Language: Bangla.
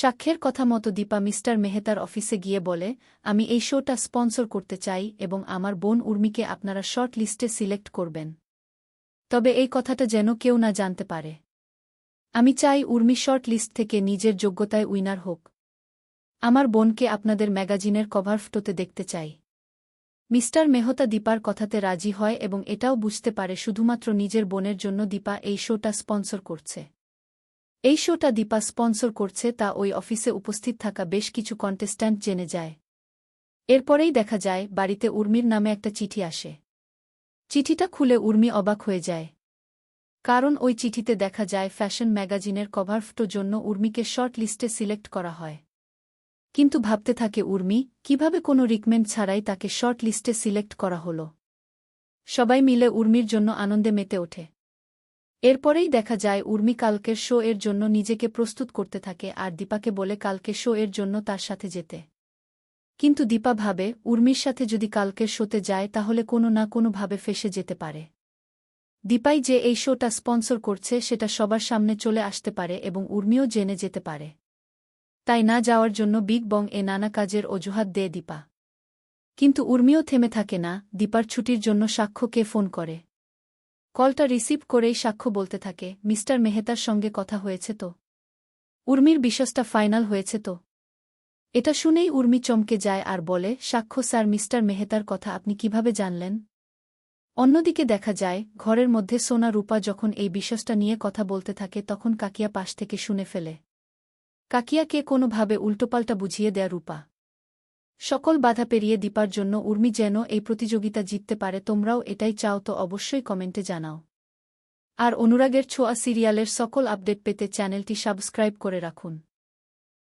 সাক্ষ্যের কথা মতো দীপা মিস্টার মেহতার অফিসে গিয়ে বলে, আমি এই শোটা স্পন্সর করতে চাই এবং আমার বোন উর্মিকে আপনারা শর্ট লিস্টে সিলেক্ট করবেন। তবে এই কথাটা যেন কেউ না জানতে পারে। আমি চাই উর্মি শর্ট লিস্ট থেকে নিজের যোগ্যতায় উইনার হোক। আমার বোনকে আপনাদের ম্যাগাজিনের কভার ফটোতে দেখতে চাই। মিস্টার মেহতা দীপার কথাতে রাজি হয় এবং এটাও বুঝতে পারে শুধুমাত্র নিজের বোনের জন্য দীপা এই শোটা স্পন্সর করছে। এই শোটা দীপা স্পন্সর করছে তা ওই অফিসে উপস্থিত থাকা বেশ কিছু কন্টেস্ট্যান্ট জেনে যায়। এরপরেই দেখা যায় বাড়িতে উর্মির নামে একটা চিঠি আসে। চিঠিটা খুলে উর্মি অবাক হয়ে যায়। কারণ ওই চিঠিতে দেখা যায় ফ্যাশন ম্যাগাজিনের কভার ফটোর জন্য উর্মিকে শর্ট লিস্টে সিলেক্ট করা হয়। কিন্তু ভাবতে থাকে উর্মি, কিভাবে কোনো রিকমেন্ড ছাড়াই তাকে শর্ট লিস্টে সিলেক্ট করা হলো। সবাই মিলে উর্মির জন্য আনন্দে মেতে ওঠে। এরপরেই দেখা যায় উর্মি কালকের শো এর জন্য নিজেকে প্রস্তুত করতে থাকে আর দীপাকে বলে কালকে শো এর জন্য তার সাথে যেতে। কিন্তু দীপা ভাবে উর্মির সাথে যদি কালকের শোতে যায় তাহলে কোনো না কোনোভাবে ফেঁসে যেতে পারে। দীপাই যে এই শোটা স্পন্সর করছে সেটা সবার সামনে চলে আসতে পারে এবং উর্মিও জেনে যেতে পারে। তাই না যাওয়ার জন্য বিগ বং এ নানা কাজের অজুহাত দেয় দীপা। কিন্তু উর্মিও থেমে থাকে না। দীপার ছুটির জন্য সাক্ষ্যকে ফোন করে। কলটা রিসিভ করেই সাক্ষ্য বলতে থাকে, মিস্টার মেহতার সঙ্গে কথা হয়েছে তো? উর্মির বিশ্বাসটা ফাইনাল হয়েছে তো? এটা শুনেই উর্মি চমকে যায় আর বলে, সাক্ষ্য স্যার, মিস্টার মেহতার কথা আপনি কিভাবে জানলেন? অন্যদিকে দেখা যায় ঘরের মধ্যে সোনা রূপা যখন এই বিশ্বাসটা নিয়ে কথা বলতে থাকে তখন কাকিয়া পাশ থেকে শুনে ফেলে। কাকিয়াকে কোনোভাবে উল্টোপাল্টা বুঝিয়ে দেয়া রূপা। সকল বাধা পেরিয়ে দীপার জন্য উর্মি যেন এই প্রতিযোগিতা জিততে পারে। তোমরাও এটাই চাও তো অবশ্যই কমেন্টে জানাও। আর অনুরাগের ছোঁয়া সিরিয়ালের সকল আপডেট পেতে চ্যানেলটি সাবস্ক্রাইব করে রাখুন।